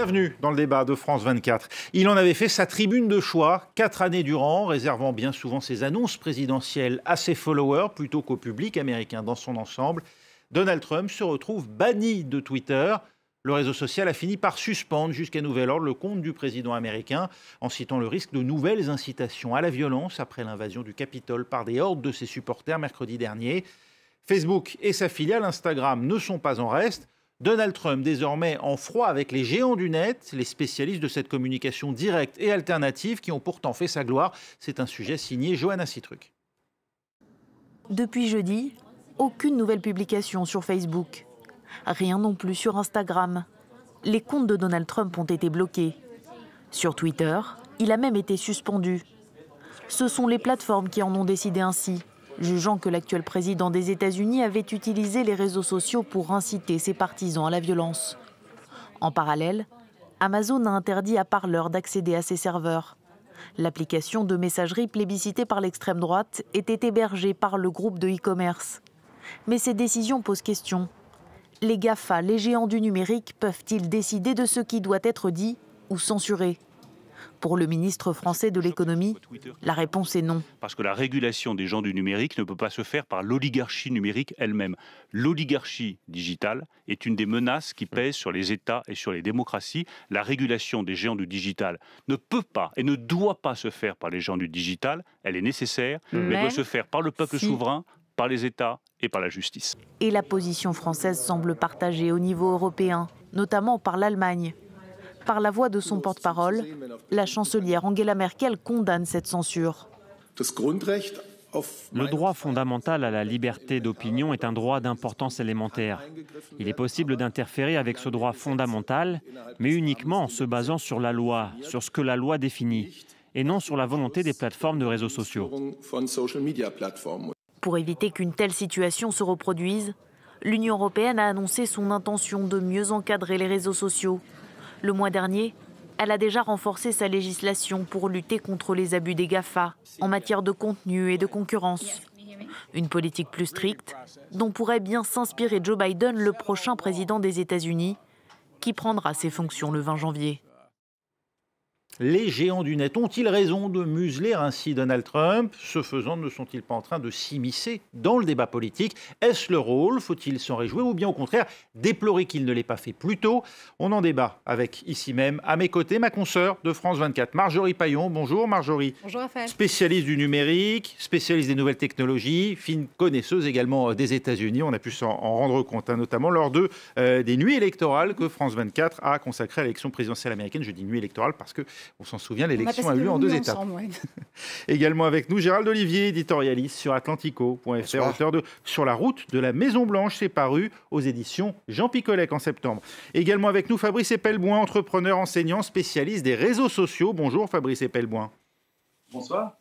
Bienvenue dans le débat de France 24. Il en avait fait sa tribune de choix 4 années durant, réservant bien souvent ses annonces présidentielles à ses followers plutôt qu'au public américain dans son ensemble. Donald Trump se retrouve banni de Twitter. Le réseau social a fini par suspendre jusqu'à nouvel ordre le compte du président américain en citant le risque de nouvelles incitations à la violence après l'invasion du Capitole par des hordes de ses supporters mercredi dernier. Facebook et sa filiale Instagram ne sont pas en reste. Donald Trump, désormais en froid avec les géants du net, les spécialistes de cette communication directe et alternative qui ont pourtant fait sa gloire. C'est un sujet signé Johanna Citruc. Depuis jeudi, aucune nouvelle publication sur Facebook. Rien non plus sur Instagram. Les comptes de Donald Trump ont été bloqués. Sur Twitter, il a même été suspendu. Ce sont les plateformes qui en ont décidé ainsi, jugeant que l'actuel président des États-Unis avait utilisé les réseaux sociaux pour inciter ses partisans à la violence. En parallèle, Amazon a interdit à Parler d'accéder à ses serveurs. L'application de messagerie plébiscitée par l'extrême droite était hébergée par le groupe de e-commerce. Mais ces décisions posent question. Les GAFA, les géants du numérique, peuvent-ils décider de ce qui doit être dit ou censuré ? Pour le ministre français de l'économie, la réponse est non. Parce que la régulation des gens du numérique ne peut pas se faire par l'oligarchie numérique elle-même. L'oligarchie digitale est une des menaces qui pèsent sur les États et sur les démocraties. La régulation des géants du digital ne peut pas et ne doit pas se faire par les géants du digital. Elle est nécessaire, mais elle doit se faire par le peuple souverain, par les États et par la justice. Et la position française semble partagée au niveau européen, notamment par l'Allemagne. Par la voix de son porte-parole, la chancelière Angela Merkel condamne cette censure. Le droit fondamental à la liberté d'opinion est un droit d'importance élémentaire. Il est possible d'interférer avec ce droit fondamental, mais uniquement en se basant sur la loi, sur ce que la loi définit, et non sur la volonté des plateformes de réseaux sociaux. Pour éviter qu'une telle situation se reproduise, l'Union européenne a annoncé son intention de mieux encadrer les réseaux sociaux. Le mois dernier, elle a déjà renforcé sa législation pour lutter contre les abus des GAFA en matière de contenu et de concurrence. Une politique plus stricte dont pourrait bien s'inspirer Joe Biden, le prochain président des États-Unis, qui prendra ses fonctions le 20 janvier. Les géants du net ont-ils raison de museler ainsi Donald Trump? Ce faisant, ne sont-ils pas en train de s'immiscer dans le débat politique? Est-ce le rôle? Faut-il s'en réjouir ou bien au contraire déplorer qu'il ne l'ait pas fait plus tôt? On en débat avec ici même, à mes côtés, ma consoeur de France 24, Marjorie Paillon. Bonjour Marjorie. Bonjour Raphaël. Spécialiste du numérique, spécialiste des nouvelles technologies, fine connaisseuse également des États-Unis. On a pu s'en rendre compte, notamment lors des nuits électorales que France 24 a consacrées à l'élection présidentielle américaine. Je dis nuit électorale parce que on s'en souvient, l'élection a eu lieu en 2 étapes. Ouais. Également avec nous, Gérald Olivier, éditorialiste sur Atlantico.fr, auteur de Sur la route de la Maison-Blanche, c'est paru aux éditions Jean Picolec en septembre. Également avec nous, Fabrice Epelboin, entrepreneur, enseignant, spécialiste des réseaux sociaux. Bonjour Fabrice Epelboin. Bonsoir.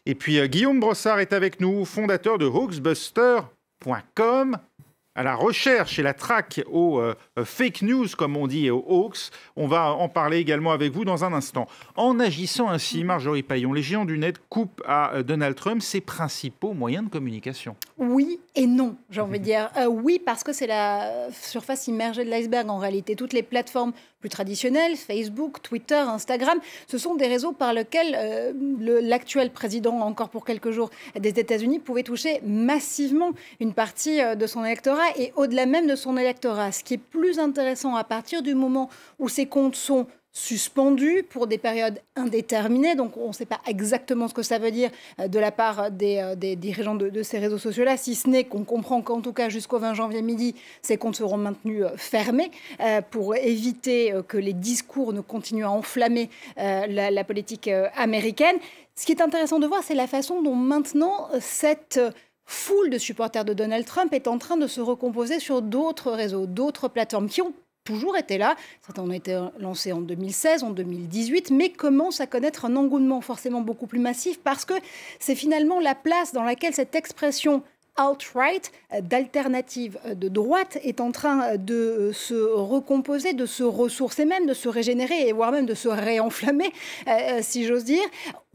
Et puis Guillaume Brossard est avec nous, fondateur de hoaxbuster.com. À la recherche et la traque aux fake news, comme on dit, et aux hoax. On va en parler également avec vous dans un instant. En agissant ainsi, Marjorie Paillon, les géants du net coupent à Donald Trump ses principaux moyens de communication. Oui et non, j'ai envie de dire. Oui, parce que c'est la surface immergée de l'iceberg en réalité. Toutes les plateformes plus traditionnelles, Facebook, Twitter, Instagram, ce sont des réseaux par lesquels l'actuel président, encore pour quelques jours, des États-Unis, pouvait toucher massivement une partie de son électorat et au-delà même de son électorat. Ce qui est plus intéressant à partir du moment où ces comptes sont suspendus pour des périodes indéterminées, donc on ne sait pas exactement ce que ça veut dire de la part des dirigeants de ces réseaux sociaux-là, si ce n'est qu'on comprend qu'en tout cas jusqu'au 20 janvier midi, ces comptes seront maintenus fermés pour éviter que les discours ne continuent à enflammer la politique américaine. Ce qui est intéressant de voir, c'est la façon dont maintenant cette foule de supporters de Donald Trump est en train de se recomposer sur d'autres réseaux, d'autres plateformes qui ont toujours été là. Certains ont été lancés en 2016, en 2018, mais commencent à connaître un engouement forcément beaucoup plus massif parce que c'est finalement la place dans laquelle cette expression alt-right, d'alternative de droite, est en train de se recomposer, de se ressourcer même, de se régénérer et voire même de se réenflammer, si j'ose dire.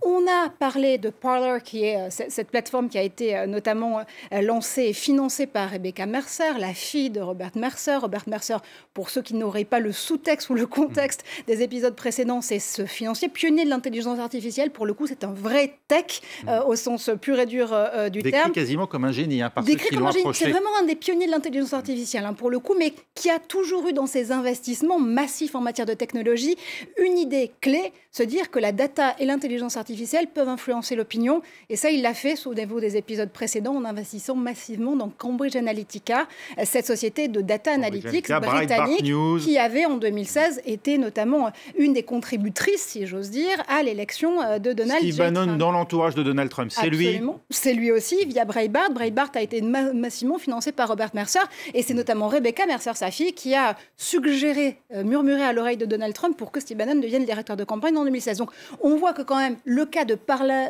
On a parlé de Parler, qui est cette plateforme qui a été notamment lancée et financée par Rebecca Mercer, la fille de Robert Mercer. Robert Mercer, pour ceux qui n'auraient pas le sous-texte ou le contexte des épisodes précédents, c'est ce financier pionnier de l'intelligence artificielle. Pour le coup, c'est un vrai tech au sens pur et dur du terme. Décrit quasiment comme un génie, par ceux qui l'ont approché. C'est vraiment un des pionniers de l'intelligence artificielle, pour le coup, mais qui a toujours eu dans ses investissements massifs en matière de technologie une idée clé, se dire que la data et l'intelligence artificielle peuvent influencer l'opinion. Et ça, il l'a fait, souvenez-vous des épisodes précédents, en investissant massivement dans Cambridge Analytica, cette société de data analytics britannique qui avait en 2016 été notamment une des contributrices, si j'ose dire, à l'élection de Donald Trump. Steve Bannon dans l'entourage de Donald Trump, c'est lui. C'est lui aussi, via Breitbart. Breitbart a été massivement financé par Robert Mercer. Et c'est notamment Rebecca Mercer, sa fille, qui a suggéré, murmuré à l'oreille de Donald Trump pour que Steve Bannon devienne directeur de campagne en 2016. Donc on voit que quand même le cas de Parler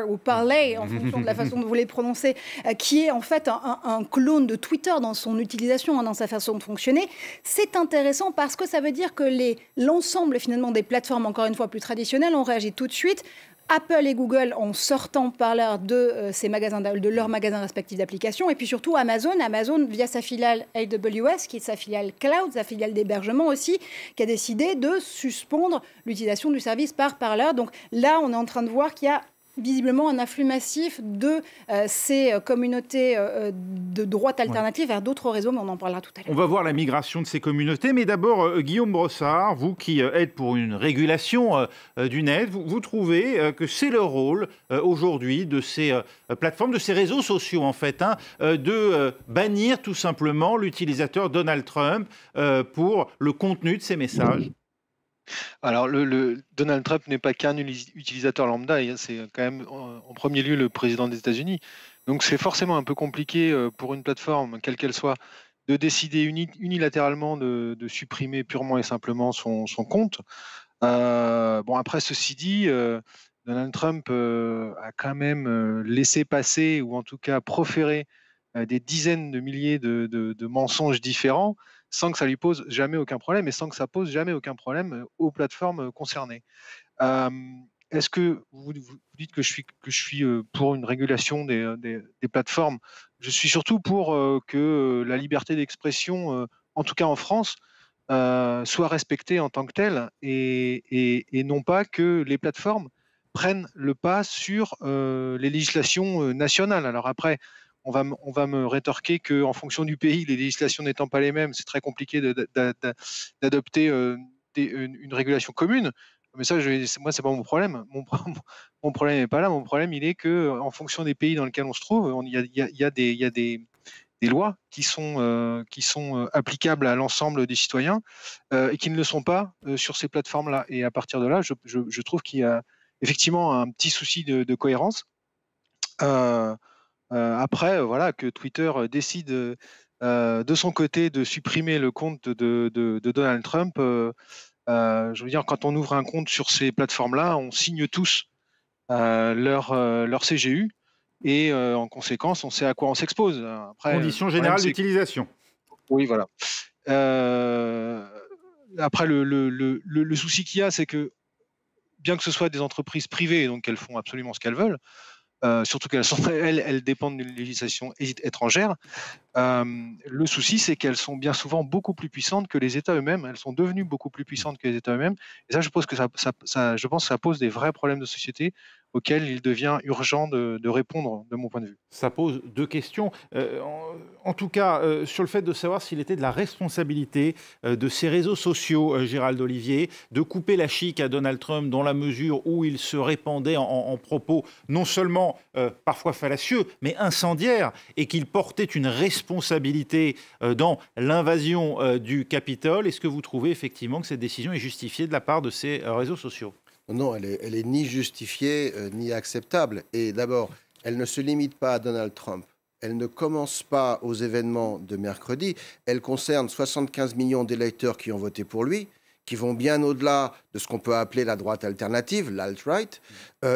ou Parler, en fonction de la façon dont vous les prononcez, qui est en fait un clone de Twitter dans son utilisation, dans sa façon de fonctionner, c'est intéressant parce que ça veut dire que l'ensemble finalement des plateformes, encore une fois plus traditionnelles, ont réagi tout de suite. Apple et Google en sortant Parler de leurs magasins respectifs d'applications, et puis surtout Amazon via sa filiale AWS, qui est sa filiale cloud, sa filiale d'hébergement aussi, qui a décidé de suspendre l'utilisation du service par Parler. Donc là, on est en train de voir qu'il y a visiblement un afflux massif de ces communautés de droite alternative vers d'autres réseaux, mais on en parlera tout à l'heure. On va voir la migration de ces communautés, mais d'abord, Guillaume Brossard, vous qui êtes pour une régulation du net, vous trouvez que c'est le rôle aujourd'hui de ces plateformes, de ces réseaux sociaux en fait, de bannir tout simplement l'utilisateur Donald Trump pour le contenu de ses messages? Alors, Donald Trump n'est pas qu'un utilisateur lambda, c'est quand même en premier lieu le président des États-Unis. Donc, c'est forcément un peu compliqué pour une plateforme, quelle qu'elle soit, de décider unilatéralement de supprimer purement et simplement son compte. Bon, après, ceci dit, Donald Trump a quand même laissé passer, ou en tout cas proféré, des dizaines de milliers de mensonges différents, sans que ça lui pose jamais aucun problème et sans que ça pose jamais aucun problème aux plateformes concernées. Est-ce que vous dites que je suis pour une régulation des plateformes? Je suis surtout pour que la liberté d'expression, en tout cas en France, soit respectée en tant que telle et non pas que les plateformes prennent le pas sur les législations nationales. Alors après, on va me rétorquer qu'en fonction du pays, les législations n'étant pas les mêmes, c'est très compliqué d'adopter une régulation commune. Mais ça, moi, c'est pas mon problème. Mon problème n'est pas là. Mon problème, il est qu'en fonction des pays dans lesquels on se trouve, il y a des lois qui sont applicables à l'ensemble des citoyens et qui ne le sont pas sur ces plateformes-là. Et à partir de là, je trouve qu'il y a effectivement un petit souci de cohérence. Après, voilà, que Twitter décide de son côté de supprimer le compte de Donald Trump, je veux dire, quand on ouvre un compte sur ces plateformes-là, on signe tous leur CGU et en conséquence, on sait à quoi on s'expose. Conditions générales d'utilisation. Oui, voilà. Après, le souci qu'il y a, c'est que bien que ce soit des entreprises privées, donc elles font absolument ce qu'elles veulent, surtout qu'elles dépendent d'une législation étrangère. Le souci, c'est qu'elles sont bien souvent beaucoup plus puissantes que les États eux-mêmes. Elles sont devenues beaucoup plus puissantes que les États eux-mêmes. Et ça, je pense que ça pose des vrais problèmes de société auxquels il devient urgent de répondre, de mon point de vue. Ça pose deux questions. En tout cas, sur le fait de savoir s'il était de la responsabilité de ces réseaux sociaux, Gérald Olivier, de couper la chic à Donald Trump dans la mesure où il se répandait en propos non seulement parfois fallacieux, mais incendiaires, et qu'il portait une responsabilité dans l'invasion du Capitole. Est-ce que vous trouvez effectivement que cette décision est justifiée de la part de ces réseaux sociaux ? Non, elle est ni justifiée ni acceptable. Et d'abord, elle ne se limite pas à Donald Trump. Elle ne commence pas aux événements de mercredi. Elle concerne 75 millions d'électeurs qui ont voté pour lui, qui vont bien au-delà de ce qu'on peut appeler la droite alternative, l'alt-right.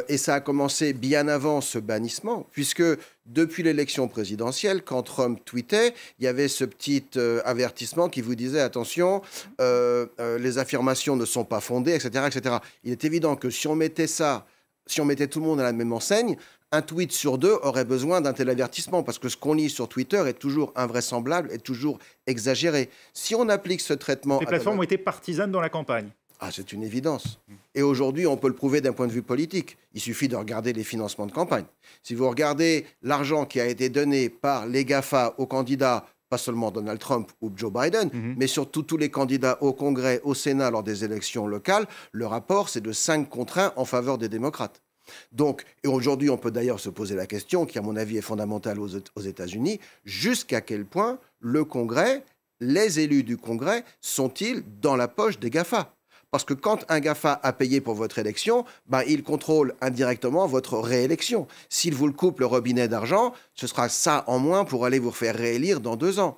Et ça a commencé bien avant ce bannissement, puisque depuis l'élection présidentielle, quand Trump tweetait, il y avait ce petit avertissement qui vous disait « Attention, les affirmations ne sont pas fondées, etc. etc. » Il est évident que si on mettait ça si on mettait tout le monde à la même enseigne, un tweet sur 2 aurait besoin d'un tel avertissement, parce que ce qu'on lit sur Twitter est toujours invraisemblable, est toujours exagéré. Si on applique ce traitement... Les plateformes ont été partisanes dans la campagne. Ah, c'est une évidence. Et aujourd'hui, on peut le prouver d'un point de vue politique. Il suffit de regarder les financements de campagne. Si vous regardez l'argent qui a été donné par les GAFA aux candidats, pas seulement Donald Trump ou Joe Biden, mais surtout tous les candidats au Congrès, au Sénat lors des élections locales, le rapport, c'est de 5 contre 1 en faveur des démocrates. Donc, et aujourd'hui, on peut d'ailleurs se poser la question, qui à mon avis est fondamentale aux États-Unis, jusqu'à quel point le Congrès, les élus du Congrès, sont-ils dans la poche des GAFA ? Parce que quand un GAFA a payé pour votre élection, il contrôle indirectement votre réélection. S'il vous le coupe le robinet d'argent, ce sera ça en moins pour aller vous faire réélire dans 2 ans.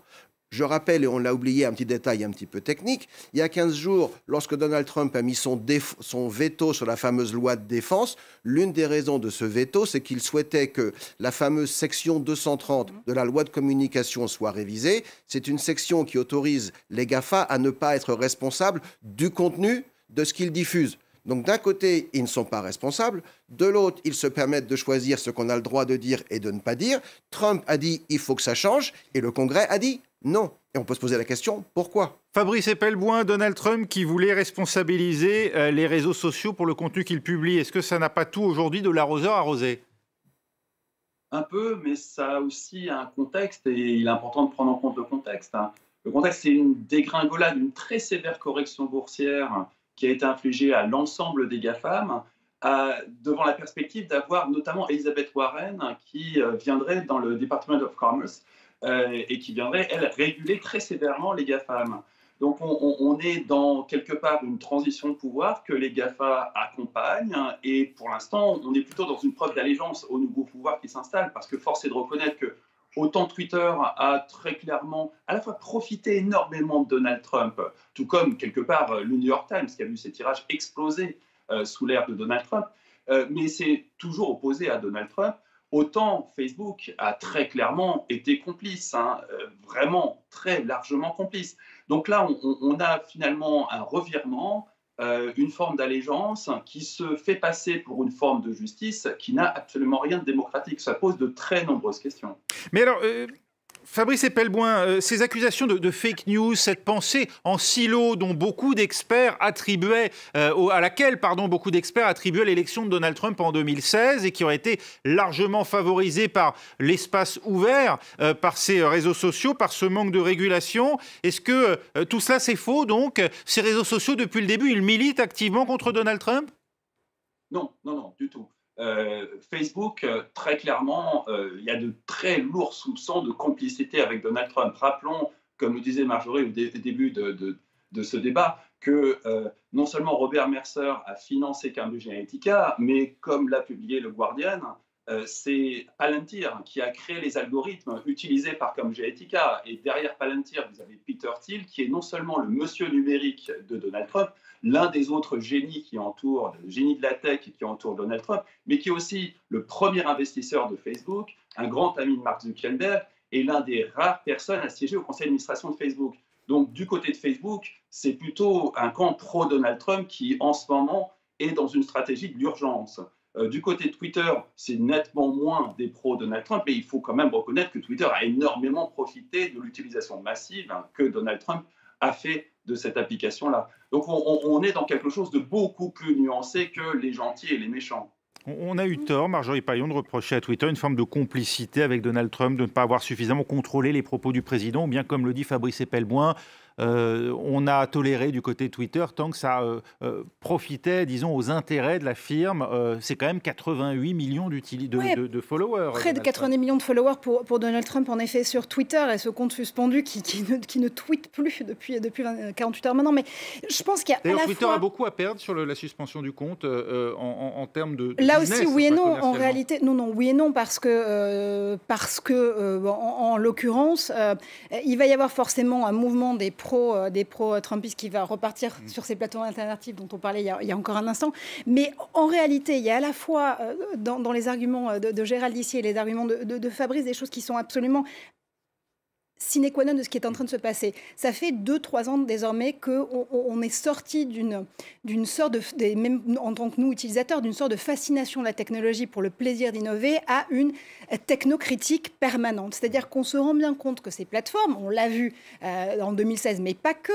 Je rappelle, et on l'a oublié, un petit détail un petit peu technique, il y a 15 jours, lorsque Donald Trump a mis son veto sur la fameuse loi de défense, l'une des raisons de ce veto, c'est qu'il souhaitait que la fameuse section 230 de la loi de communication soit révisée. C'est une section qui autorise les GAFA à ne pas être responsables du contenu de ce qu'ils diffusent. Donc d'un côté, ils ne sont pas responsables, de l'autre, ils se permettent de choisir ce qu'on a le droit de dire et de ne pas dire. Trump a dit « il faut que ça change » et le Congrès a dit « non ». Et on peut se poser la question « pourquoi ?» Fabrice Epelboin, Donald Trump qui voulait responsabiliser les réseaux sociaux pour le contenu qu'il publie. Est-ce que ça n'a pas tout aujourd'hui de l'arroseur arrosé ? Un peu, mais ça a aussi un contexte et il est important de prendre en compte le contexte. Le contexte, c'est une dégringolade, une très sévère correction boursière qui a été infligée à l'ensemble des GAFAM, devant la perspective d'avoir notamment Elizabeth Warren qui viendrait dans le Department of Commerce et qui viendrait, elle, réguler très sévèrement les GAFAM. Donc on est dans quelque part une transition de pouvoir que les GAFA accompagnent et pour l'instant, on est plutôt dans une preuve d'allégeance au nouveau pouvoir qui s'installe parce que force est de reconnaître que autant Twitter a très clairement à la fois profité énormément de Donald Trump, tout comme quelque part le New York Times qui a vu ses tirages exploser sous l'ère de Donald Trump, mais c'est toujours opposé à Donald Trump. Autant Facebook a très clairement été complice, vraiment très largement complice. Donc là, on a finalement un revirement, une forme d'allégeance qui se fait passer pour une forme de justice qui n'a absolument rien de démocratique. Ça pose de très nombreuses questions. Mais alors, Fabrice Epelboin, ces accusations de fake news, cette pensée en silo dont beaucoup d'experts attribuaient, à laquelle beaucoup d'experts attribuaient l'élection de Donald Trump en 2016 et qui aurait été largement favorisée par l'espace ouvert, par ces réseaux sociaux, par ce manque de régulation. Est-ce que tout cela c'est faux donc? Ces réseaux sociaux, depuis le début, ils militent activement contre Donald Trump? Non, du tout. Facebook, très clairement, il y a de très lourds soupçons de complicité avec Donald Trump. Rappelons, comme le disait Marjorie au début de ce débat, que non seulement Robert Mercer a financé Cambridge Analytica, mais comme l'a publié le Guardian, c'est Palantir qui a créé les algorithmes utilisés par Cambridge Analytica. Et derrière Palantir, vous avez Peter Thiel, qui est non seulement le monsieur numérique de Donald Trump, l'un des autres génies génies de la tech qui entourent Donald Trump, mais qui est aussi le premier investisseur de Facebook, un grand ami de Mark Zuckerberg, et l'un des rares personnes à siéger au conseil d'administration de Facebook. Donc, du côté de Facebook, c'est plutôt un camp pro-Donald Trump qui, en ce moment, est dans une stratégie de l'urgence. Du côté de Twitter, c'est nettement moins des pro-Donald Trump, mais il faut quand même reconnaître que Twitter a énormément profité de l'utilisation massive que Donald Trump a fait de cette application-là. Donc on est dans quelque chose de beaucoup plus nuancé que les gentils et les méchants. On a eu tort, Marjorie Paillon, de reprocher à Twitter une forme de complicité avec Donald Trump, de ne pas avoir suffisamment contrôlé les propos du président, ou bien, comme le dit Fabrice Epelboin, on a toléré du côté de Twitter tant que ça profitait, disons, aux intérêts de la firme. C'est quand même 88 millions de followers. Près de 90 millions de followers pour Donald Trump, en effet, sur Twitter, et ce compte suspendu qui ne tweete plus depuis 48 heures maintenant. Mais je pense qu'il y a d'ailleurs, Twitter a beaucoup à perdre sur la suspension du compte en termes de là business, aussi, oui et non. En réalité, oui et non, parce que en l'occurrence, il va y avoir forcément un mouvement des pro-Trumpistes qui va repartir sur ces plateformes alternatives dont on parlait il y a encore un instant. Mais en réalité, il y a à la fois dans les arguments de Gérald ici et les arguments de Fabrice des choses qui sont absolument sine qua non de ce qui est en train de se passer. Ça fait 2-3 ans désormais qu'on est sorti d'une sorte de, même en tant que nous utilisateurs, d'une sorte de fascination de la technologie pour le plaisir d'innover à une technocritique permanente. C'est-à-dire qu'on se rend bien compte que ces plateformes, on l'a vu en 2016, mais pas que.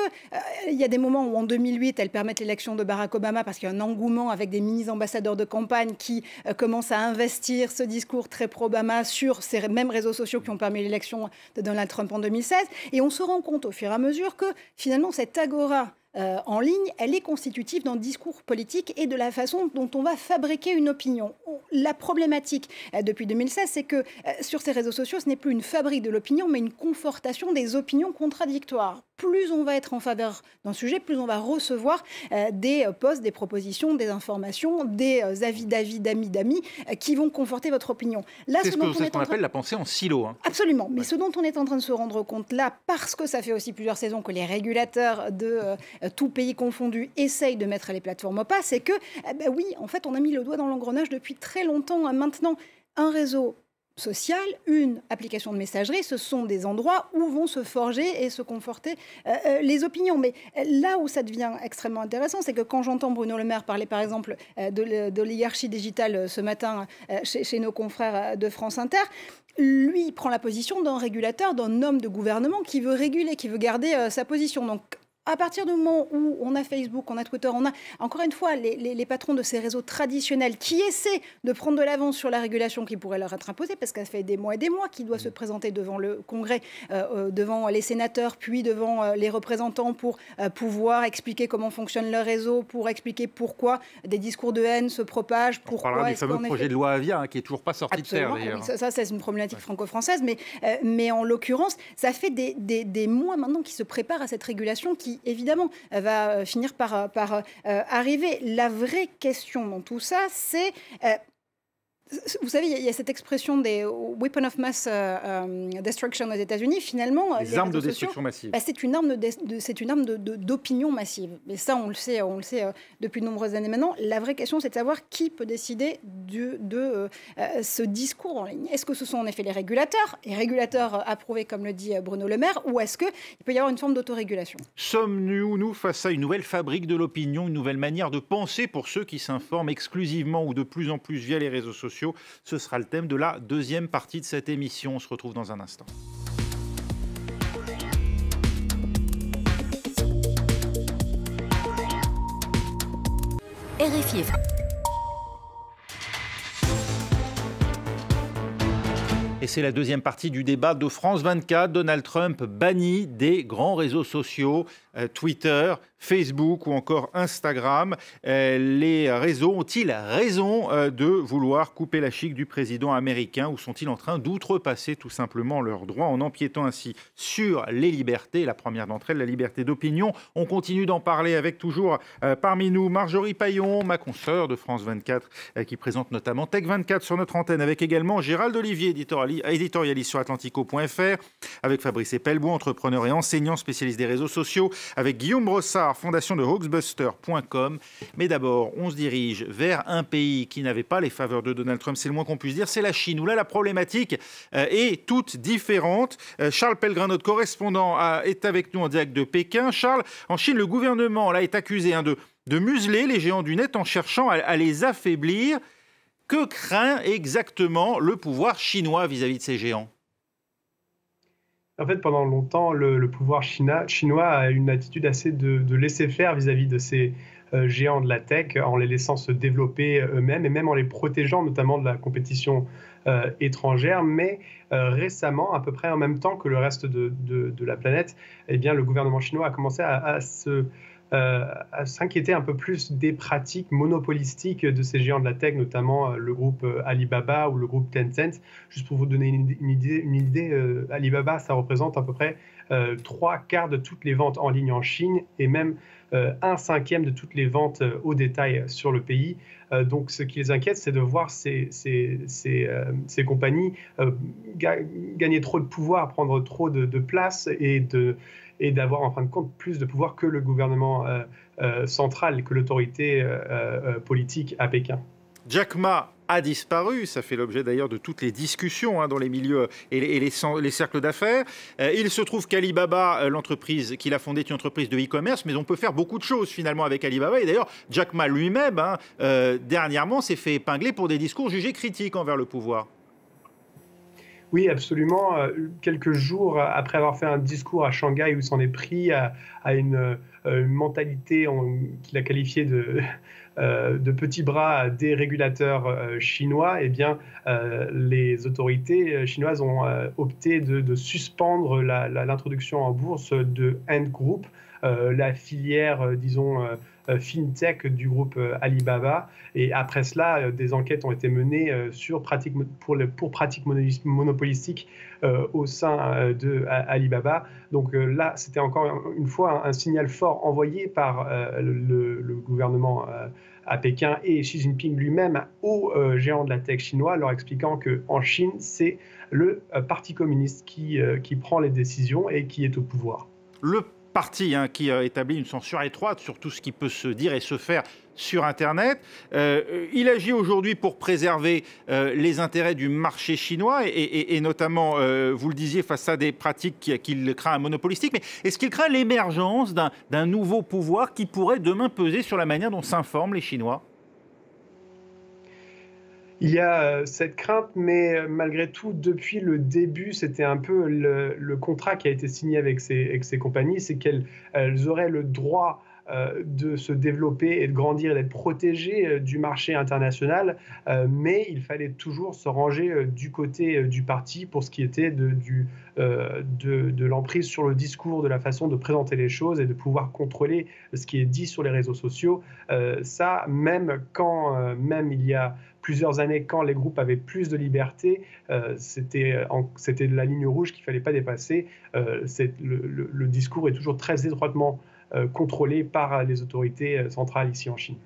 Il y a des moments où en 2008, elles permettent l'élection de Barack Obama parce qu'il y a un engouement avec des mini-ambassadeurs de campagne qui commencent à investir ce discours très pro-Obama sur ces mêmes réseaux sociaux qui ont permis l'élection de Donald Trump en 2016. Et on se rend compte au fur et à mesure que finalement cette agora en ligne, elle est constitutive d'un discours politique et de la façon dont on va fabriquer une opinion. La problématique depuis 2016, c'est que sur ces réseaux sociaux, ce n'est plus une fabrique de l'opinion, mais une confortation des opinions contradictoires. Plus on va être en faveur d'un sujet, plus on va recevoir des posts, des propositions, des informations, des avis d'amis qui vont conforter votre opinion. Là, c'est ce qu'on appelle la pensée en silo. Hein. Absolument. Mais ce dont on est en train de se rendre compte là, parce que ça fait aussi plusieurs saisons que les régulateurs de tout pays confondu essayent de mettre les plateformes au pas, c'est que, oui, en fait, on a mis le doigt dans l'engrenage depuis très longtemps. Maintenant, un réseau social, une application de messagerie, ce sont des endroits où vont se forger et se conforter les opinions. Mais là où ça devient extrêmement intéressant, c'est que quand j'entends Bruno Le Maire parler, par exemple, de l'oligarchie digitale ce matin chez nos confrères de France Inter, lui, il prend la position d'un régulateur, d'un homme de gouvernement qui veut réguler, qui veut garder sa position. Donc, à partir du moment où on a Facebook, on a Twitter, on a encore une fois les patrons de ces réseaux traditionnels qui essaient de prendre de l'avance sur la régulation qui pourrait leur être imposée, parce qu'elle fait des mois et des mois qu'ils doivent se présenter devant le Congrès, devant les sénateurs, puis devant les représentants pour pouvoir expliquer comment fonctionne leur réseau, pour expliquer pourquoi des discours de haine se propagent. On parlera du fameux projet de loi Avia qui n'est toujours pas sorti Absolument, de terre d'ailleurs. Oui, ça c'est une problématique franco-française, mais en l'occurrence, ça fait des mois maintenant qu'ils se préparent à cette régulation qui évidemment, va finir par arriver. La vraie question dans tout ça, c'est... vous savez, il y a cette expression des weapons of mass destruction aux États-Unis. Finalement, les armes de destruction massive. C'est une arme d'opinion massive. Et ça, on le sait depuis de nombreuses années maintenant. La vraie question, c'est de savoir qui peut décider de ce discours en ligne. Est-ce que ce sont en effet les régulateurs approuvés, comme le dit Bruno Le Maire, ou est-ce qu'il peut y avoir une forme d'autorégulation? Sommes-nous face à une nouvelle fabrique de l'opinion, une nouvelle manière de penser pour ceux qui s'informent exclusivement ou de plus en plus via les réseaux sociaux? Ce sera le thème de la deuxième partie de cette émission. On se retrouve dans un instant. RFI. Et c'est la deuxième partie du débat de France 24. Donald Trump banni des grands réseaux sociaux, Twitter, Facebook ou encore Instagram. Les réseaux ont-ils raison de vouloir couper la chic du président américain ou sont-ils en train d'outrepasser tout simplement leurs droits en empiétant ainsi sur les libertés? La première d'entre elles, la liberté d'opinion. On continue d'en parler avec toujours parmi nous Marjorie Paillon, ma consoeur de France 24, qui présente notamment Tech 24 sur notre antenne, avec également Gérald Olivier, éditorialiste sur Atlantico.fr, avec Fabrice Epelbout, entrepreneur et enseignant spécialiste des réseaux sociaux, avec Guillaume Brossard, fondation de Hoaxbuster.com. Mais d'abord, on se dirige vers un pays qui n'avait pas les faveurs de Donald Trump, c'est le moins qu'on puisse dire, c'est la Chine, où là la problématique est toute différente. Charles Pellegrin, notre correspondant, est avec nous en direct de Pékin. Charles, en Chine, le gouvernement là, est accusé de museler les géants du net en cherchant à les affaiblir. Que craint exactement le pouvoir chinois vis-à-vis de ces géants? En fait, pendant longtemps, le pouvoir chinois a une attitude assez de laisser faire vis-à-vis de ces géants de la tech, en les laissant se développer eux-mêmes et même en les protégeant notamment de la compétition étrangère. Mais récemment, à peu près en même temps que le reste de la planète, eh bien, le gouvernement chinois a commencé à s'inquiéter un peu plus des pratiques monopolistiques de ces géants de la tech, notamment le groupe Alibaba ou le groupe Tencent. Juste pour vous donner une idée, Alibaba, ça représente à peu près 3/4 de toutes les ventes en ligne en Chine et même 1/5 de toutes les ventes au détail sur le pays. Donc ce qui les inquiète, c'est de voir ces compagnies gagner trop de pouvoir, prendre trop de place et d'avoir en fin de compte plus de pouvoir que le gouvernement central, que l'autorité politique à Pékin. Jack Ma a disparu, ça fait l'objet d'ailleurs de toutes les discussions dans les milieux et les cercles d'affaires. Il se trouve qu'Alibaba, l'entreprise qu'il a fondée, est une entreprise de e-commerce, mais on peut faire beaucoup de choses finalement avec Alibaba. Et d'ailleurs, Jack Ma lui-même, dernièrement, s'est fait épingler pour des discours jugés critiques envers le pouvoir. Oui, absolument. Quelques jours après avoir fait un discours à Shanghai où il s'en est pris à une mentalité qu'il a qualifiée de petits bras des régulateurs chinois, eh bien, les autorités chinoises ont opté de suspendre l'introduction en bourse de Ant Group, la filière, disons, fintech du groupe Alibaba. Et après cela, des enquêtes ont été menées pour pratiques monopolistiques au sein de Alibaba. Donc là, c'était encore une fois un signal fort envoyé par le gouvernement à Pékin et Xi Jinping lui-même aux géants de la tech chinois, leur expliquant qu'en Chine, c'est le Parti communiste qui prend les décisions et qui est au pouvoir. Le parti qui établit une censure étroite sur tout ce qui peut se dire et se faire sur Internet. Il agit aujourd'hui pour préserver les intérêts du marché chinois et notamment, vous le disiez, face à des pratiques qu'il craint monopolistiques. Mais est-ce qu'il craint l'émergence d'un nouveau pouvoir qui pourrait demain peser sur la manière dont s'informent les Chinois ? Il y a cette crainte, mais malgré tout, depuis le début, c'était un peu le contrat qui a été signé avec ces compagnies, c'est qu'elles auraient le droit de se développer et de grandir et d'être protégées du marché international, mais il fallait toujours se ranger du côté du parti pour ce qui était de l'emprise sur le discours, de la façon de présenter les choses et de pouvoir contrôler ce qui est dit sur les réseaux sociaux. Ça, même quand même il y a plusieurs années, quand les groupes avaient plus de liberté, c'était de la ligne rouge qu'il ne fallait pas dépasser. Le discours est toujours très étroitement contrôlé par les autorités centrales ici en Chine.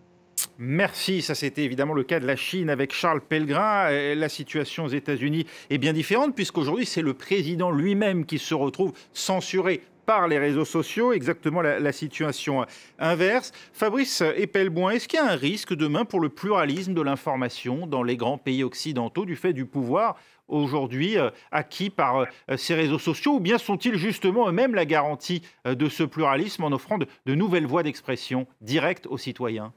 Merci, ça c'était évidemment le cas de la Chine avec Charles Pellegrin. La situation aux États-Unis est bien différente puisqu'aujourd'hui c'est le président lui-même qui se retrouve censuré par les réseaux sociaux, exactement la situation inverse. Fabrice Epelboin, est-ce qu'il y a un risque demain pour le pluralisme de l'information dans les grands pays occidentaux du fait du pouvoir aujourd'hui acquis par ces réseaux sociaux, ou bien sont-ils justement eux-mêmes la garantie de ce pluralisme en offrant de nouvelles voies d'expression directes aux citoyens ?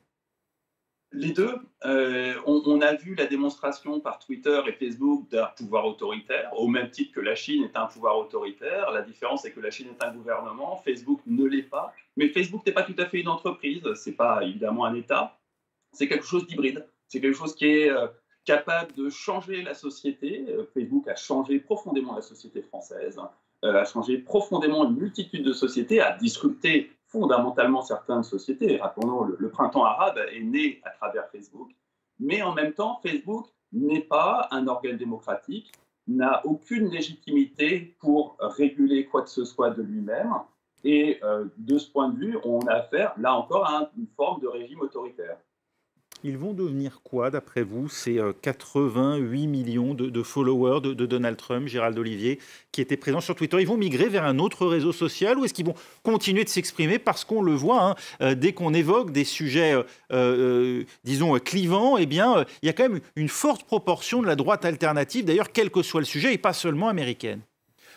Les deux. On a vu la démonstration par Twitter et Facebook d'un pouvoir autoritaire, au même titre que la Chine est un pouvoir autoritaire. La différence, c'est que la Chine est un gouvernement, Facebook ne l'est pas. Mais Facebook n'est pas tout à fait une entreprise, ce n'est pas évidemment un État. C'est quelque chose d'hybride. C'est quelque chose qui est capable de changer la société. Facebook a changé profondément la société française, a changé profondément une multitude de sociétés, a disrupté fondamentalement certaines sociétés. Rappelons-nous, le printemps arabe est né à travers Facebook. Mais en même temps, Facebook n'est pas un organe démocratique, n'a aucune légitimité pour réguler quoi que ce soit de lui-même. Et de ce point de vue, on a affaire, là encore, à une forme de régime autoritaire. Ils vont devenir quoi, d'après vous, ces 88 millions de followers de Donald Trump, Gérald Olivier, qui étaient présents sur Twitter? Ils vont migrer vers un autre réseau social ou est-ce qu'ils vont continuer de s'exprimer? Parce qu'on le voit, dès qu'on évoque des sujets, disons, clivants, eh bien, il y a quand même une forte proportion de la droite alternative, d'ailleurs, quel que soit le sujet, et pas seulement américaine.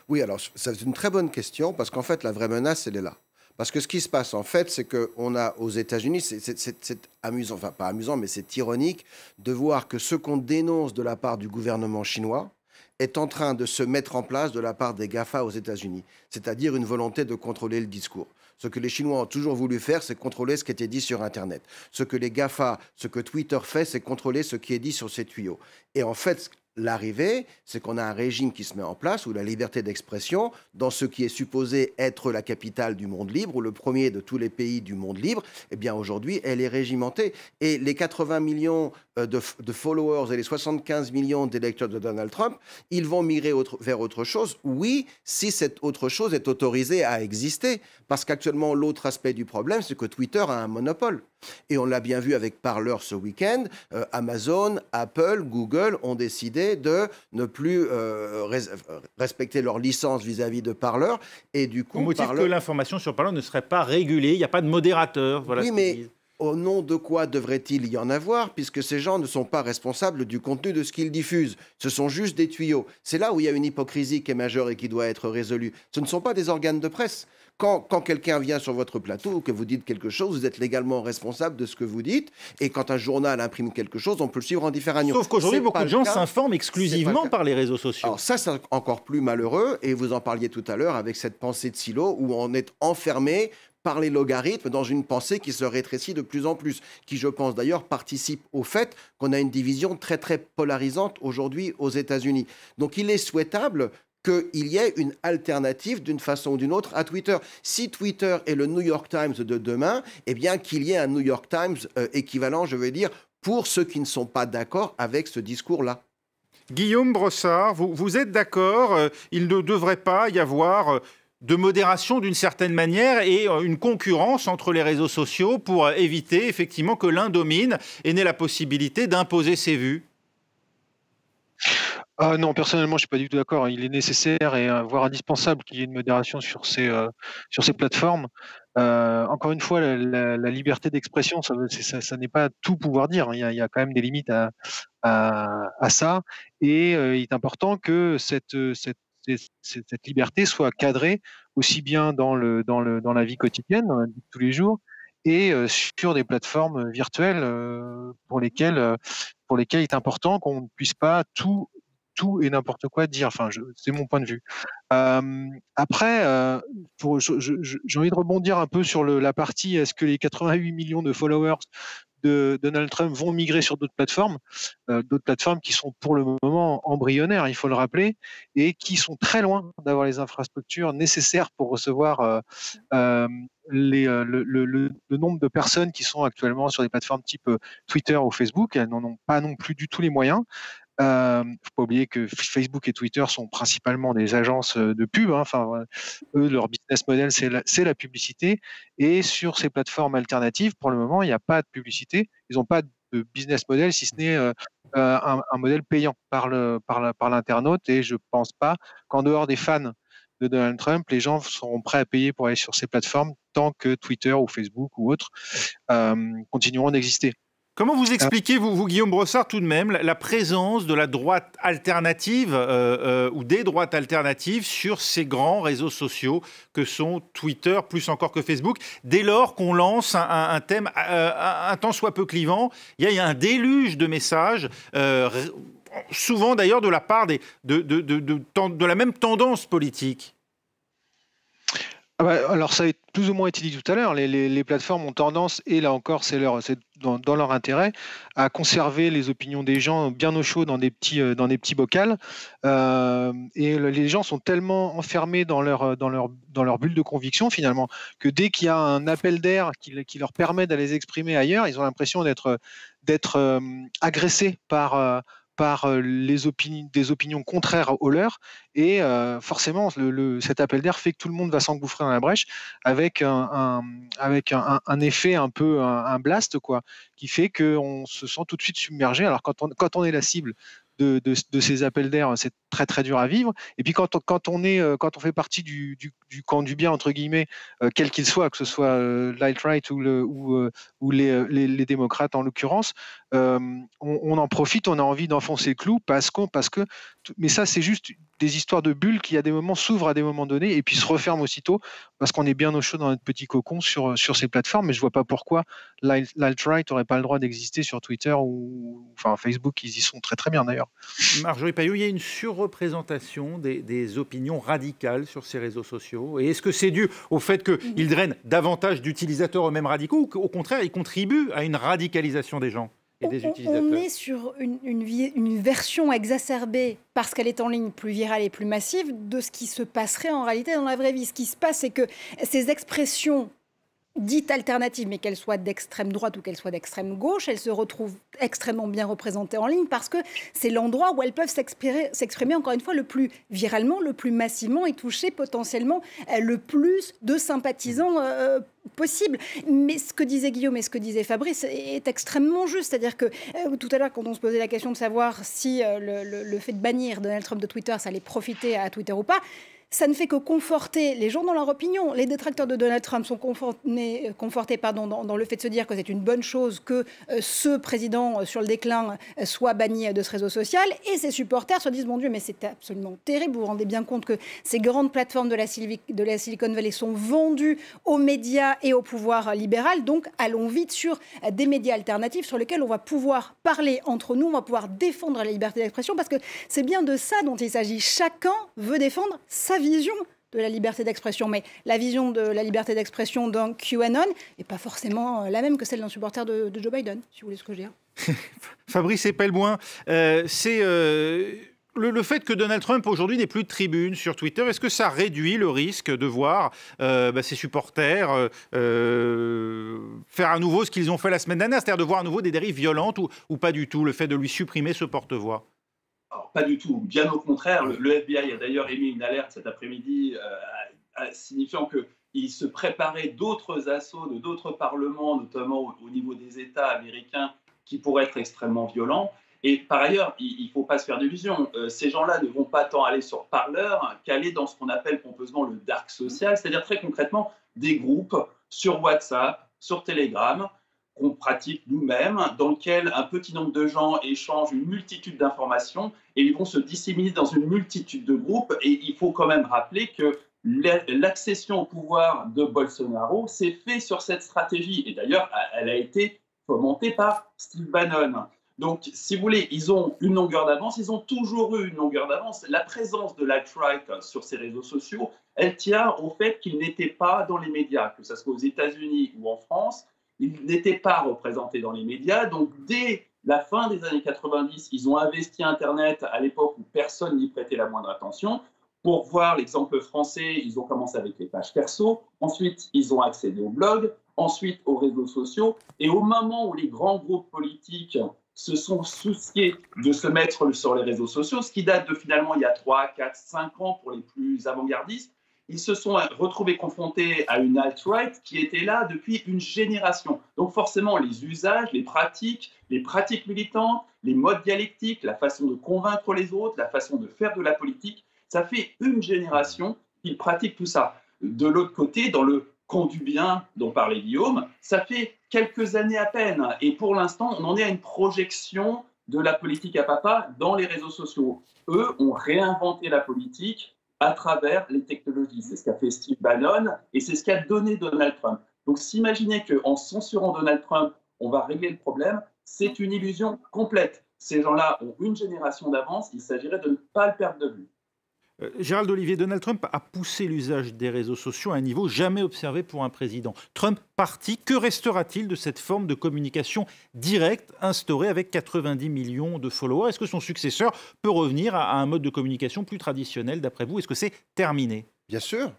Oui, alors, c'est une très bonne question, parce qu'en fait, la vraie menace, elle est là. Parce que ce qui se passe, en fait, c'est qu'on a aux États-Unis, c'est amusant, enfin pas amusant, mais c'est ironique de voir que ce qu'on dénonce de la part du gouvernement chinois est en train de se mettre en place de la part des GAFA aux États-Unis, c'est-à-dire une volonté de contrôler le discours. Ce que les Chinois ont toujours voulu faire, c'est contrôler ce qui était dit sur Internet. Ce que les GAFA, ce que Twitter fait, c'est contrôler ce qui est dit sur ces tuyaux. Et en fait, l'arrivée, c'est qu'on a un régime qui se met en place où la liberté d'expression, dans ce qui est supposé être la capitale du monde libre, ou le premier de tous les pays du monde libre, eh bien aujourd'hui, elle est régimentée. Et les 80 millions de followers et les 75 millions d'électeurs de Donald Trump, ils vont migrer vers autre chose, oui, si cette autre chose est autorisée à exister. Parce qu'actuellement, l'autre aspect du problème, c'est que Twitter a un monopole. Et on l'a bien vu avec Parler ce week-end, Amazon, Apple, Google ont décidé de ne plus respecter leur licence vis-à-vis de Parler. Et du coup, au motif que l'information sur Parler ne serait pas régulée, il n'y a pas de modérateur. Voilà, oui, mais au nom de quoi devrait-il y en avoir, puisque ces gens ne sont pas responsables du contenu de ce qu'ils diffusent. Ce sont juste des tuyaux. C'est là où il y a une hypocrisie qui est majeure et qui doit être résolue. Ce ne sont pas des organes de presse. Quand quelqu'un vient sur votre plateau ou que vous dites quelque chose, vous êtes légalement responsable de ce que vous dites. Et quand un journal imprime quelque chose, on peut le suivre en différents. Sauf qu'aujourd'hui, beaucoup de gens s'informent exclusivement par les réseaux sociaux. Alors ça, c'est encore plus malheureux. Et vous en parliez tout à l'heure avec cette pensée de silo où on est enfermé par les logarithmes dans une pensée qui se rétrécit de plus en plus, qui, je pense d'ailleurs, participe au fait qu'on a une division très, très polarisante aujourd'hui aux États-Unis. Donc il est souhaitable qu'il y ait une alternative d'une façon ou d'une autre à Twitter. Si Twitter est le New York Times de demain, eh bien qu'il y ait un New York Times équivalent, je veux dire, pour ceux qui ne sont pas d'accord avec ce discours-là. Guillaume Brossard, vous êtes d'accord, il ne devrait pas y avoir de modération d'une certaine manière et une concurrence entre les réseaux sociaux pour éviter effectivement que l'un domine et n'ait la possibilité d'imposer ses vues? Non, personnellement, je ne suis pas du tout d'accord. Il est nécessaire et voire indispensable qu'il y ait une modération sur ces plateformes. Encore une fois, la liberté d'expression, ça n'est pas tout pouvoir dire. Il y a quand même des limites à ça. Et il est important que cette liberté soit cadrée aussi bien dans la vie quotidienne, dans la vie de tous les jours, et sur des plateformes virtuelles pour lesquelles il est important qu'on ne puisse pas tout et n'importe quoi dire. Enfin, c'est mon point de vue. Après, j'ai envie de rebondir un peu sur la partie est-ce que les 88 millions de followers de Donald Trump vont migrer sur d'autres plateformes qui sont pour le moment embryonnaires, il faut le rappeler, et qui sont très loin d'avoir les infrastructures nécessaires pour recevoir le nombre de personnes qui sont actuellement sur des plateformes type Twitter ou Facebook. Elles n'en ont pas non plus du tout les moyens. Faut pas oublier que Facebook et Twitter sont principalement des agences de pub. Enfin, eux, leur business model, c'est la publicité. Et sur ces plateformes alternatives, pour le moment, il n'y a pas de publicité. Ils n'ont pas de business model, si ce n'est un modèle payant par l'internaute. Et je ne pense pas qu'en dehors des fans de Donald Trump, les gens seront prêts à payer pour aller sur ces plateformes tant que Twitter ou Facebook ou autres continueront d'exister. Comment vous expliquez, vous Guillaume Brossard, tout de même, la présence de la droite alternative ou des droites alternatives sur ces grands réseaux sociaux que sont Twitter, plus encore que Facebook, dès lors qu'on lance un thème un tant soit peu clivant, il y a un déluge de messages, souvent d'ailleurs de la part de la même tendance politique? Alors ça a plus ou moins été dit tout à l'heure, les plateformes ont tendance, et là encore c'est dans leur intérêt, à conserver les opinions des gens bien au chaud dans des petits bocals, et les gens sont tellement enfermés dans leur bulle de conviction finalement, que dès qu'il y a un appel d'air qui leur permet d'aller les exprimer ailleurs, ils ont l'impression d'être agressés par des opinions contraires aux leurs, et forcément cet appel d'air fait que tout le monde va s'engouffrer dans la brèche avec un effet un peu un blast quoi, qui fait qu'on se sent tout de suite submergé. Alors quand on est la cible de ces appels d'air, c'est très très dur à vivre. Et puis quand on fait partie du camp du bien entre guillemets, quel qu'il soit, que ce soit l'alt-right ou les démocrates en l'occurrence, on en profite, on a envie d'enfoncer le clou mais ça c'est juste des histoires de bulles qui à des moments s'ouvrent à des moments donnés et puis se referment aussitôt parce qu'on est bien au chaud dans notre petit cocon sur ces plateformes. Mais je vois pas pourquoi l'alt-right n'aurait pas le droit d'exister sur Twitter ou Facebook. Ils y sont très très bien d'ailleurs. Marjorie Paillot, il y a une surreprésentation des opinions radicales sur ces réseaux sociaux. Et est-ce que c'est dû au fait qu'ils drainent davantage d'utilisateurs eux-mêmes radicaux ou qu'au contraire ils contribuent à une radicalisation des gens? On est sur une version exacerbée, parce qu'elle est en ligne, plus virale et plus massive, de ce qui se passerait en réalité dans la vraie vie. Ce qui se passe, c'est que ces expressions dites alternatives, mais qu'elles soient d'extrême droite ou qu'elles soient d'extrême gauche, elles se retrouvent extrêmement bien représentées en ligne parce que c'est l'endroit où elles peuvent s'exprimer encore une fois le plus viralement, le plus massivement et toucher potentiellement le plus de sympathisants possible. Mais ce que disait Guillaume et ce que disait Fabrice est extrêmement juste. C'est-à-dire que tout à l'heure, quand on se posait la question de savoir si le fait de bannir Donald Trump de Twitter, ça allait profiter à Twitter ou pas, ça ne fait que conforter les gens dans leur opinion. Les détracteurs de Donald Trump sont confortés dans le fait de se dire que c'est une bonne chose que ce président sur le déclin soit banni de ce réseau social. Et ses supporters se disent, mon Dieu, mais c'est absolument terrible. Vous vous rendez bien compte que ces grandes plateformes de la Silicon Valley sont vendues aux médias et au pouvoir libéral. Donc, allons vite sur des médias alternatifs sur lesquels on va pouvoir parler entre nous, on va pouvoir défendre la liberté d'expression, parce que c'est bien de ça dont il s'agit. Chacun veut défendre sa vision de la liberté d'expression, mais la vision de la liberté d'expression d'un QAnon n'est pas forcément la même que celle d'un supporter de Joe Biden, si vous voulez ce que je veux dire. Fabrice Epelboin, c'est le fait que Donald Trump aujourd'hui n'ait plus de tribune sur Twitter, est-ce que ça réduit le risque de voir ses supporters faire à nouveau ce qu'ils ont fait la semaine dernière, c'est-à-dire de voir à nouveau des dérives violentes ou pas du tout, le fait de lui supprimer ce porte-voix? Alors, pas du tout, bien au contraire. Le FBI a d'ailleurs émis une alerte cet après-midi signifiant qu'il se préparait d'autres assauts de d'autres parlements, notamment au niveau des États américains, qui pourraient être extrêmement violents. Et par ailleurs, il ne faut pas se faire d'illusions. Ces gens-là ne vont pas tant aller sur Parler qu'aller dans ce qu'on appelle pompeusement le dark social, c'est-à-dire très concrètement des groupes sur WhatsApp, sur Telegram, qu'on pratique nous-mêmes, dans lequel un petit nombre de gens échangent une multitude d'informations et ils vont se disséminer dans une multitude de groupes. Et il faut quand même rappeler que l'accession au pouvoir de Bolsonaro s'est faite sur cette stratégie. Et d'ailleurs, elle a été fomentée par Steve Bannon. Donc, si vous voulez, ils ont une longueur d'avance, ils ont toujours eu une longueur d'avance. La présence de l'alt-right sur ces réseaux sociaux, elle tient au fait qu'ils n'étaient pas dans les médias, que ce soit aux États-Unis ou en France. Ils n'étaient pas représentés dans les médias. Donc, dès la fin des années 90, ils ont investi Internet à l'époque où personne n'y prêtait la moindre attention. Pour voir l'exemple français, ils ont commencé avec les pages perso. Ensuite, ils ont accédé au blog. Ensuite, aux réseaux sociaux. Et au moment où les grands groupes politiques se sont souciés de se mettre sur les réseaux sociaux, ce qui date de finalement il y a 3, 4, 5 ans pour les plus avant-gardistes, ils se sont retrouvés confrontés à une alt-right qui était là depuis une génération. Donc forcément, les usages, les pratiques militantes, les modes dialectiques, la façon de convaincre les autres, la façon de faire de la politique, ça fait une génération qu'ils pratiquent tout ça. De l'autre côté, dans le camp du bien dont parlait Guillaume, ça fait quelques années à peine. Et pour l'instant, on en est à une projection de la politique à papa dans les réseaux sociaux. Eux ont réinventé la politique à travers les technologies. C'est ce qu'a fait Steve Bannon et c'est ce qu'a donné Donald Trump. Donc s'imaginer qu'en censurant Donald Trump, on va régler le problème, c'est une illusion complète. Ces gens-là ont une génération d'avance, il s'agirait de ne pas le perdre de vue. Gérald Olivier, Donald Trump a poussé l'usage des réseaux sociaux à un niveau jamais observé pour un président. Trump parti, que restera-t-il de cette forme de communication directe instaurée avec 90 millions de followers? Est-ce que son successeur peut revenir à un mode de communication plus traditionnel d'après vous? Est-ce que c'est terminé? Bien sûr,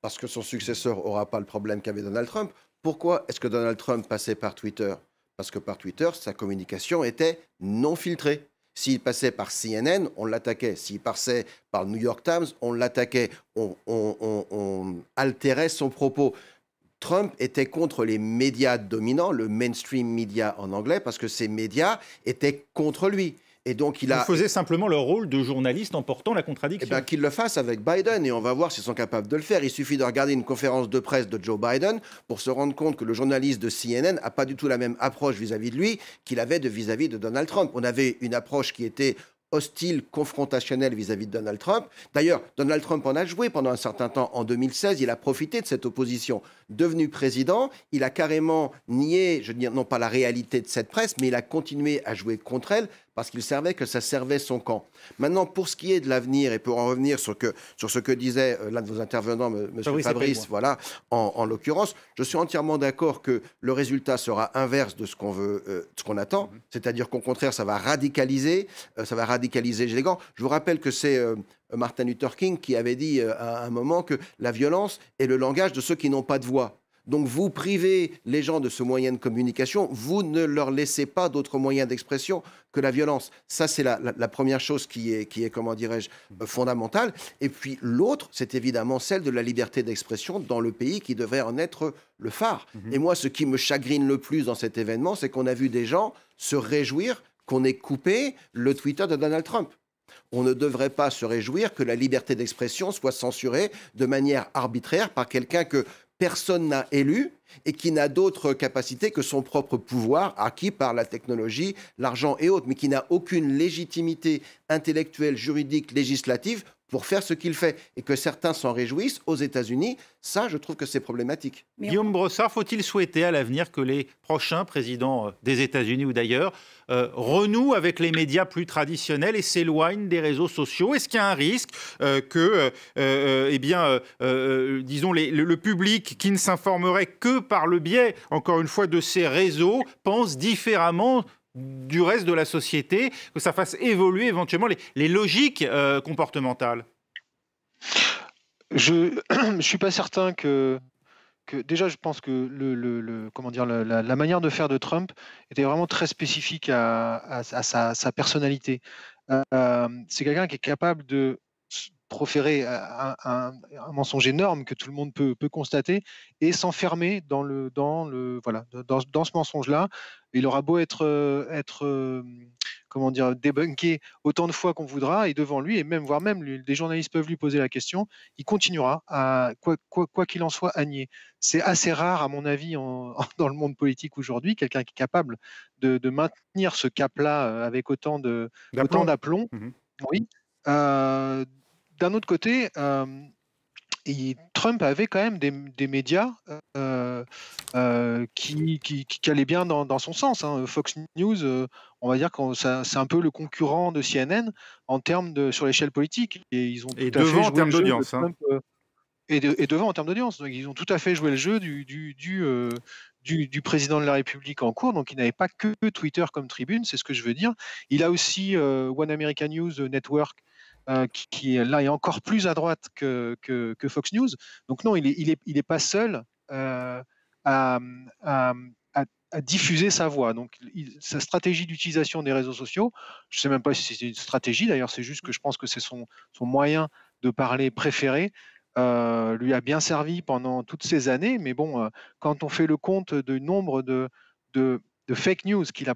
parce que son successeur n'aura pas le problème qu'avait Donald Trump. Pourquoi est-ce que Donald Trump passait par Twitter? Parce que par Twitter, sa communication était non filtrée. S'il passait par CNN, on l'attaquait. S'il passait par le New York Times, on l'attaquait. On altérait son propos. Trump était contre les médias dominants, le mainstream media en anglais, parce que ces médias étaient contre lui. Et donc il faisait simplement leur rôle de journaliste en portant la contradiction. Eh bien, qu'il le fasse avec Biden, et on va voir s'ils sont capables de le faire. Il suffit de regarder une conférence de presse de Joe Biden pour se rendre compte que le journaliste de CNN n'a pas du tout la même approche vis-à-vis de lui qu'il avait vis-à-vis de Donald Trump. On avait une approche qui était hostile, confrontationnel vis-à-vis de Donald Trump. D'ailleurs, Donald Trump en a joué pendant un certain temps. En 2016, il a profité de cette opposition. Devenu président, il a carrément nié, je veux dire, non pas la réalité de cette presse, mais il a continué à jouer contre elle parce qu'il savait que ça servait son camp. Maintenant, pour ce qui est de l'avenir, et pour en revenir sur ce que disait l'un de vos intervenants, M. Fabrice, voilà, en l'occurrence, je suis entièrement d'accord que le résultat sera inverse de ce qu'on veut, ce qu'on attend, c'est-à-dire qu'au contraire, ça va radicaliser les gens. Je vous rappelle que c'est Martin Luther King qui avait dit à un moment que la violence est le langage de ceux qui n'ont pas de voix. Donc vous privez les gens de ce moyen de communication, vous ne leur laissez pas d'autres moyens d'expression que la violence. Ça, c'est la première chose qui est comment dirais-je, fondamentale. Et puis l'autre, c'est évidemment celle de la liberté d'expression dans le pays qui devrait en être le phare. Et moi, ce qui me chagrine le plus dans cet événement, c'est qu'on a vu des gens se réjouir qu'on ait coupé le Twitter de Donald Trump. On ne devrait pas se réjouir que la liberté d'expression soit censurée de manière arbitraire par quelqu'un que personne n'a élu et qui n'a d'autre capacité que son propre pouvoir acquis par la technologie, l'argent et autres, mais qui n'a aucune légitimité intellectuelle, juridique, législative pour faire ce qu'il fait. Et que certains s'en réjouissent aux États-Unis, ça, je trouve que c'est problématique. Guillaume Brossard, faut-il souhaiter à l'avenir que les prochains présidents des États-Unis ou d'ailleurs renouent avec les médias plus traditionnels et s'éloignent des réseaux sociaux? Est-ce qu'il y a un risque que, disons, le public qui ne s'informerait que par le biais, encore une fois, de ces réseaux pense différemment du reste de la société, que ça fasse évoluer éventuellement les logiques comportementales? Je ne suis pas certain que déjà, je pense que la manière de faire de Trump était vraiment très spécifique à sa personnalité. C'est quelqu'un qui est capable de proférer un mensonge énorme que tout le monde peut constater et s'enfermer dans ce mensonge-là. Il aura beau être débunké autant de fois qu'on voudra et devant lui, et voire même des journalistes peuvent lui poser la question, il continuera à, quoi qu'il en soit, à nier. C'est assez rare, à mon avis, dans le monde politique aujourd'hui, quelqu'un qui est capable de maintenir ce cap-là avec autant d'aplomb. Oui. D'un autre côté, Trump avait quand même des médias qui allaient bien dans son sens. Fox News, on va dire que c'est un peu le concurrent de CNN en termes sur l'échelle politique. Et ils ont devant en termes d'audience. Et devant en termes d'audience. Donc ils ont tout à fait joué le jeu du président de la République en cours. Donc il n'avait pas que Twitter comme tribune, c'est ce que je veux dire. Il a aussi One American News Network, qui là est encore plus à droite que Fox News. Donc non, il est pas seul à diffuser sa voix. Donc sa stratégie d'utilisation des réseaux sociaux, je ne sais même pas si c'est une stratégie, d'ailleurs c'est juste que je pense que c'est son moyen de parler préféré, lui a bien servi pendant toutes ces années, mais bon, quand on fait le compte du nombre de fake news qu'il a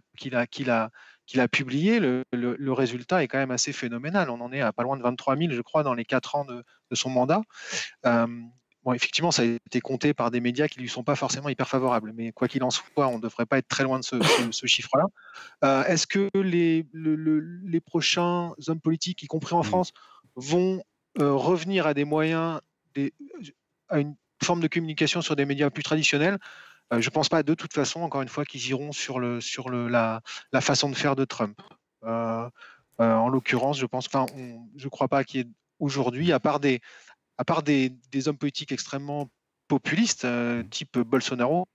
publié, le résultat est quand même assez phénoménal. On en est à pas loin de 23 000, je crois, dans les 4 ans de son mandat. Effectivement, ça a été compté par des médias qui ne lui sont pas forcément hyper favorables. Mais quoi qu'il en soit, on ne devrait pas être très loin de ce chiffre-là. Est-ce que les prochains hommes politiques, y compris en France, vont revenir à des moyens, à une forme de communication sur des médias plus traditionnels? Je ne pense pas de toute façon, encore une fois, qu'ils iront sur la façon de faire de Trump. En l'occurrence, je ne crois pas qu'il y ait aujourd'hui, à part des hommes politiques extrêmement populistes, type Bolsonaro,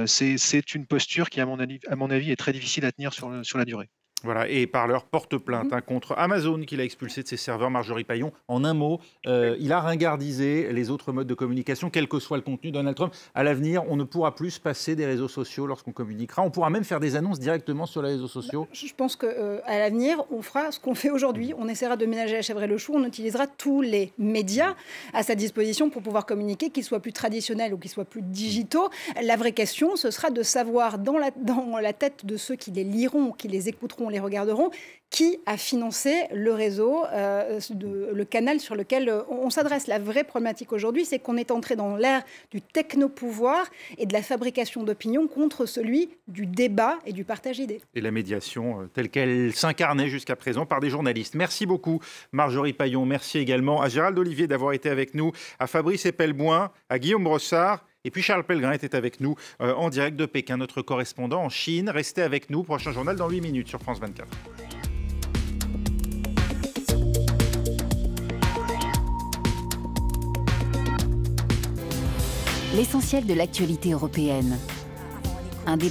c'est une posture qui, à mon avis, est très difficile à tenir sur la durée. Voilà, et par leur porte plainte contre Amazon qui l'a expulsé de ses serveurs. Marjorie Paillon, en un mot, il a ringardisé les autres modes de communication, quel que soit le contenu. Donald Trump, à l'avenir, on ne pourra plus se passer des réseaux sociaux lorsqu'on communiquera. On pourra même faire des annonces directement sur les réseaux sociaux. Je pense qu'à l'avenir, on fera ce qu'on fait aujourd'hui. On essaiera de ménager la chèvre et le chou. On utilisera tous les médias à sa disposition pour pouvoir communiquer, qu'ils soient plus traditionnels ou qu'ils soient plus digitaux. La vraie question, ce sera de savoir dans la tête de ceux qui les liront, qui les écouteront, les regarderont, qui a financé le réseau, le canal sur lequel on s'adresse. La vraie problématique aujourd'hui, c'est qu'on est entré dans l'ère du technopouvoir et de la fabrication d'opinion contre celui du débat et du partage d'idées. Et la médiation telle qu'elle s'incarnait jusqu'à présent par des journalistes. Merci beaucoup Marjorie Paillon. Merci également à Gérald Olivier d'avoir été avec nous, à Fabrice Epelboin, à Guillaume Brossard. Et puis Charles Pellegrin était avec nous en direct de Pékin, notre correspondant en Chine. Restez avec nous, prochain journal dans 8 minutes sur France 24. L'essentiel de l'actualité européenne. Un débat